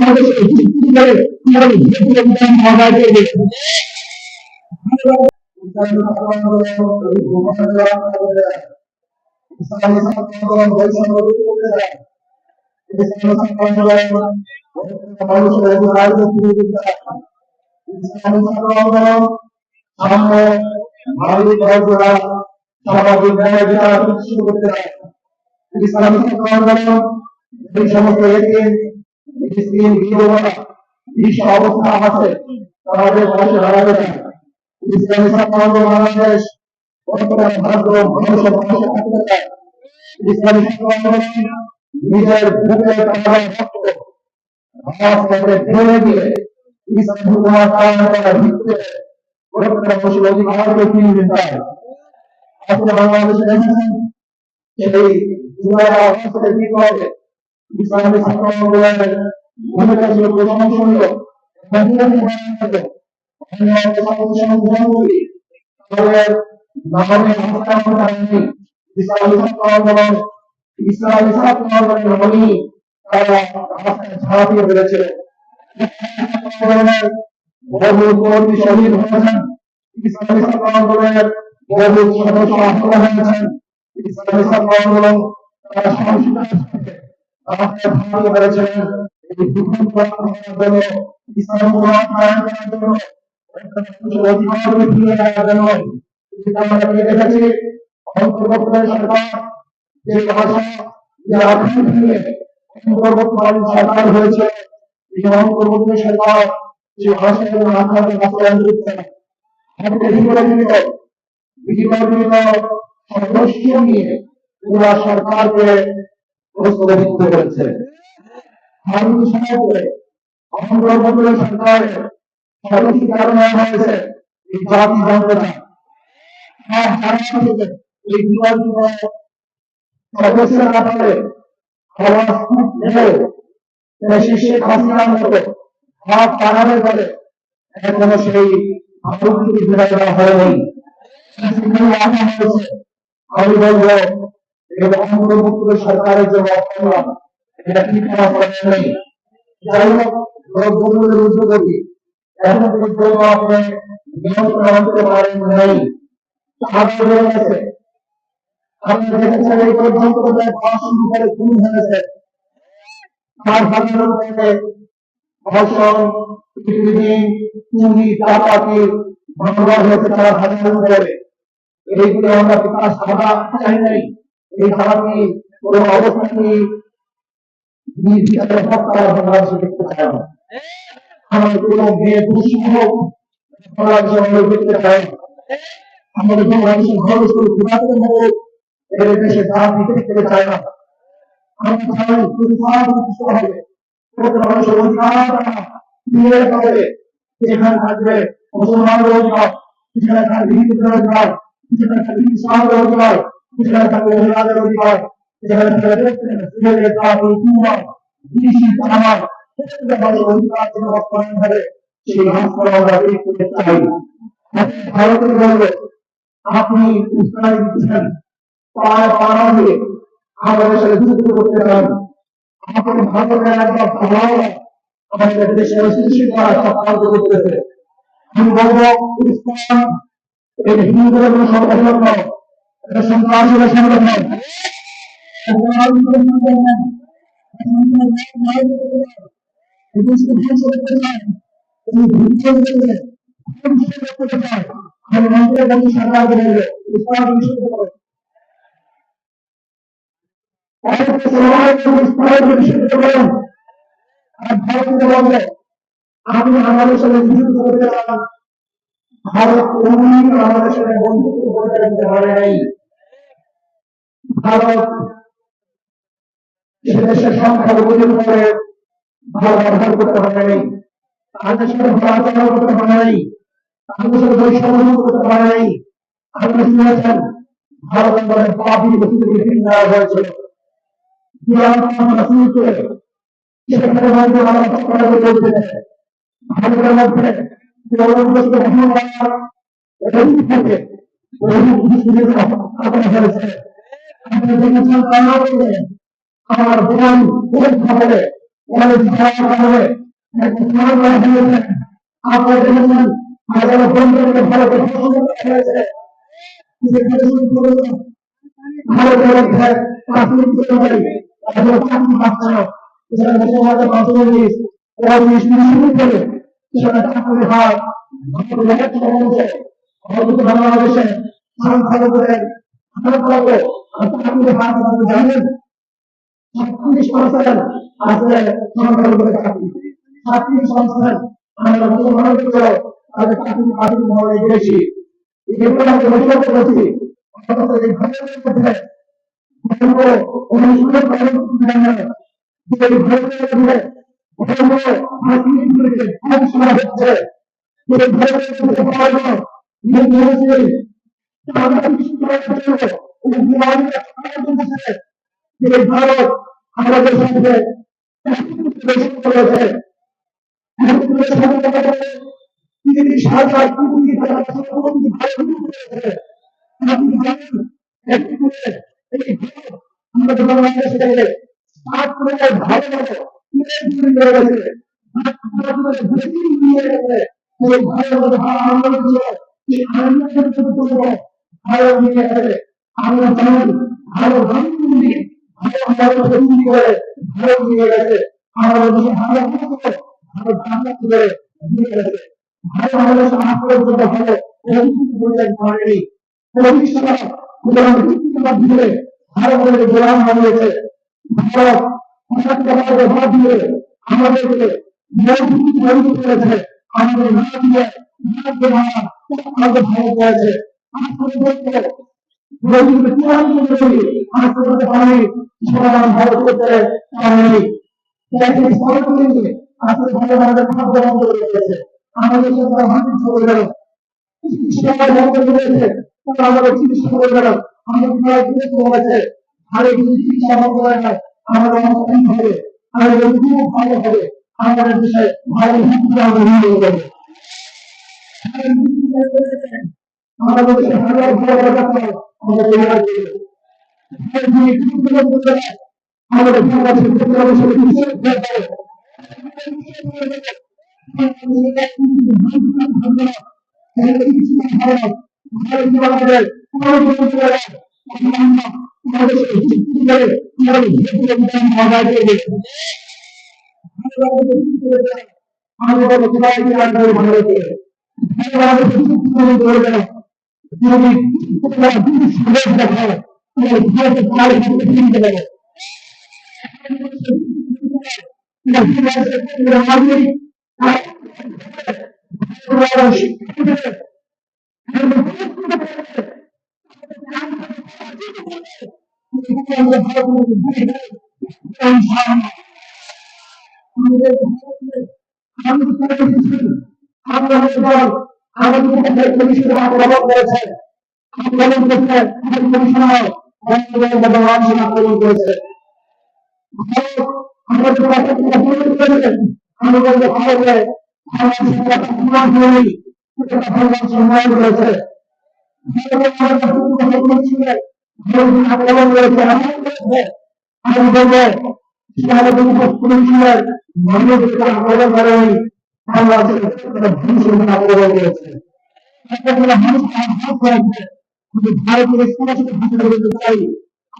বাংলাদেশের ভিত্তি করে কিভাবে জাতীয় বিধান আদায় করবে। ইসলামী ছাত্র আন্দোলন বৈষম্য দূর করতে চায়, ইসলামী ছাত্র আন্দোলন মানুষের অধিকার করতে চায়, ইসলামী ছাত্র আন্দোলন সাম্য মানবিক মর্যাদা সামাজিক ন্যায় বিচার প্রতিষ্ঠিত করতে চায়, ইসলামী ছাত্র আন্দোলন এই সমস্ত এতিম মিসকিন বিধবা নিঃস্ব অবস্থা আছে তাদের পাশে দাঁড়াতে চায়। ইসলামী ছাত্র আন্দোলন বাংলাদেশ বর্তমান ভারত মানুষের পাশে থাকতে চায়। ইসলামী ছাত্র আন্দোলন নিজের বুকে তারা রক্ত রাজপথে ঢেলে দিয়ে ইসলামী হুকুমত কায়েম করার ভিত্তিতে প্রত্যেকটা মানুষের অধিকারকে ফিরিয়ে দিতে চায়। আজকে বাংলাদেশে দেখেছেন সেই জুলাই আগস্টের বিপ্লবে ইসলামী ছাত্র আন্দোলনের ভূমিকা ছিল প্রশংসনীয়। তাদের নামে হস্তান্তর করেনি ইসলামী ছাত্র আন্দোলন, ইসলামী ছাত্র আন্দোলনের নামে তারা রাস্তায় ঝাঁপিয়ে পড়েছিল। বহু কর্মী শহীদ হয়েছেন, ইসলামী ছাত্র আন্দোলনের বহু সদস্য আহত হয়েছেন। ইসলামী ছাত্র আন্দোলন তারা সহিংসতার সাথে রাস্তায় ঝাঁপিয়ে পড়েছিলেন এই দুর্ঘটনা করার জন্য, ইসলামী হুকুমত কায়েম করার জন্য, অধিকারকে ফিরিয়ে দেওয়ার জন্য। আমরা দেখেছি অন্তর্বর্তীকালীন সরকার যে ভাষা যে আর্থিক নিয়ে অন্তর্বর্তীকালীন সরকার হয়েছে, এই অন্তর্বর্তী সরকার যে ভাষাকে আখ্যাতে বাস্তবায়ন করছে না, বিগত সদস্য নিয়ে পুরা সরকারকে প্রশ্নবিদ্ধ করেছে। ভারতীয় সরকারে অন্তর্বর্তীকালীন সরকারের সদস্য কারণে হয়েছে এই জাতি জানতে চায় এই বিভাগীয় সদস্যরা বলে আওয়াজ খুব শেখ হাসিনার মতো হাত পাড়াবে বলে এখনো সেই আগ্রহটি ফেরা দেওয়া হয়নি। আমি বলবো এটা অন্তর্ভুক্ত সরকারের জন্য অপমান, এটা কি করা নেই। যাই হোক দ্রব্যমূল্যের ঊর্ধ্বগতি এখন পর্যন্ত আপনি নিয়ন্ত্রণ আনতে পারেন নাই, আপনি দেখেছেন এই পর্যন্ত প্রায় ৫০ খুন হয়েছে। তার হাজার ধর্ষণ, চুরি, ডাকাতি মামলা হয়েছে ৪,০০০ উপরে। এইগুলো আমরা বিকাশ সাদা চাই নাই, এই ধারাটি কোন অবস্থানে নির্বিচারে হত্যা বাংলাদেশে দেখতে চাই না। আমার কোন মেয়ে খুশি হোক বাংলাদেশে আমরা দেখতে চাই না। আমাদের বাংলাদেশের ঘরস্থ ঘুরাতে হবে এর দেশে জাতি দেখতে চায় না। আমরা চাই প্রতিবাদ করতে হবে, প্রত্যেক মানুষের অধিকার ফিরে পাবে। যেখানে থাকবে মুসলমানদের অধিকার, যেখানে থাকবে হিন্দুদের অধিকার, যেখানে থাকবে ইসলামের অধিকার, যেখানে থাকবে মহিলাদের অধিকার, যেখানে থাকবে ছেলেদের জাতীয় কুমার কৃষি আমার প্রত্যেকটা মানুষের অধিকার যেন বাস্তবায়ন হবে সেই রাস্তা আমরা করতে চাই। ভারতের বলবে আপনি উৎসাহ দিচ্ছেন পাড়া পাড়া দিয়ে আমাদের সাথে যুক্ত করতে চান, আপনি ভারতের একটা ভালো আমাদের দেশের সৃষ্টি করা চক্রান্ত করতেছে। আমি বলবো ইসলাম এই হিন্দুদের কোনো সংগঠন নয়, এটা সন্ত্রাসীদের সংগঠন। আমি মন্ত্রী বলছি সরকারকে বলবো ইসলাম নিষিদ্ধ করে, নিষিদ্ধ করেন। আর ভারতীয় বলবে আপনি আমাদের সাথে যুদ্ধ করতে চান, ভারত কোনদিন আমাদের সাথে বন্ধুত্ব করতে দিতে পারে নাই। ভারত দেশের সংখ্যালঘুদের উপরে ভালো ব্যবহার করতে পারে নাই, তাদের সাথে ভালো ব্যবহার করতে পারে নাই, তাদের সাথে বৈষম্য করতে পারে নাই। আপনি শুনেছেন ভারত আমাদের পাপি বস্তুকে ফিরিয়ে দেওয়া হয়েছিল, সেখানে ভারতের মধ্যে আমার বোন খবরে আমাদের খাওয়ার কারণে আপনারা দেখেছেন হাজারো বন্ধুকে ভারতে ফসল হয়েছে ভারতের মধ্যে প্রাথমিক বিদ্যালয় এখনো চাকরি পাচ্ছে না সেখানে মুসলমানদের মাধ্যমে ওরা শুরু করে সেখানে চাকরি হয় বাংলাদেশে সংখ্যালঘুদের চাকরি হয় জানেন 36% আছে সংখ্যালঘুদের চাকরি 36% আমরা মুসলমানদের করে তাদের চাকরি বাতিল হওয়ার বেশি এগুলো আমরা ঘোষণা করেছি এই ঘটনার মধ্যে অনুষ্ঠান পালন যে ঘটনার মধ্যে হচ্ছে ভারত আমাদের সাথে করেছে আমাদের বাংলাদেশ থেকে ভালো আমরা জানি ভালো ভালো করে ভালো নিয়ে গেছে আমাদের দেশে ভালো ভালো বাংলা করে নিয়ে গেছে ভালো আমাদের সমাজ পর্যন্ত ভালো করেনি মাধ্যমে ভারতের গোলাম বানিয়েছে ভারত ভারত দিয়ে আমাদেরকে করেছে আমাদের না দিয়ে আমাদের ভারত হয়েছে ভারত করতে পারেনি আমাদের সরকার হাতে চলে গেল আমাদের চিকিৎসা করে গেল আমাদের হয়েছে আর এই চিকিৎসা হবে না আমাদের অনেক হবে আমাদের খুব ভালো হবে আমাদের দেশে ভালো হয়ে যাবে আমাদের দেশে ভালো আমাদের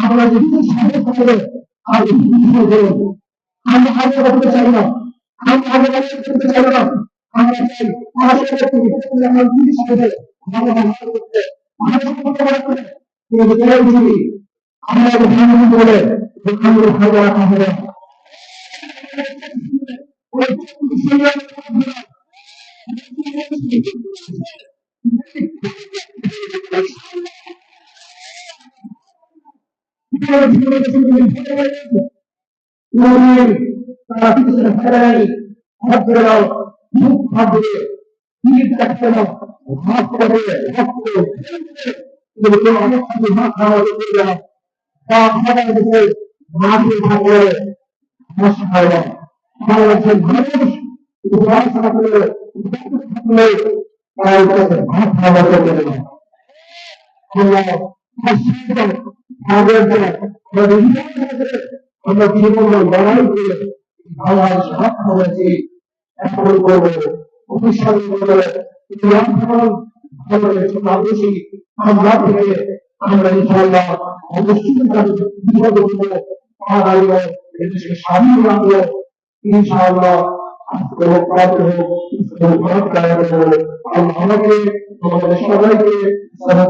আমরা যদি সাথে আর আমরা আগে করতে চাই না আমরা আগে করতে চাই না আমরা চাই আমরা সাথে ভালো করতে আমরা বলে ভালো রাখা হবে আমরা জীবন লড়াই করে বাংলাদেশ রক্ষা করেছি। এখন করবো ভবিষ্যতে বলে বাংলাদেশি আমরা থেকে আমরা ইনশাআল্লাহ অবশ্যই তাদের বিপদ পাহাড় এদেশকে স্বাধীন রাখবো ইনশাআল্লাহ। আজকে হোক কালকে হোক ভারত কায়ে আল্লাহ আমাকে আমাদের সবাইকে সারা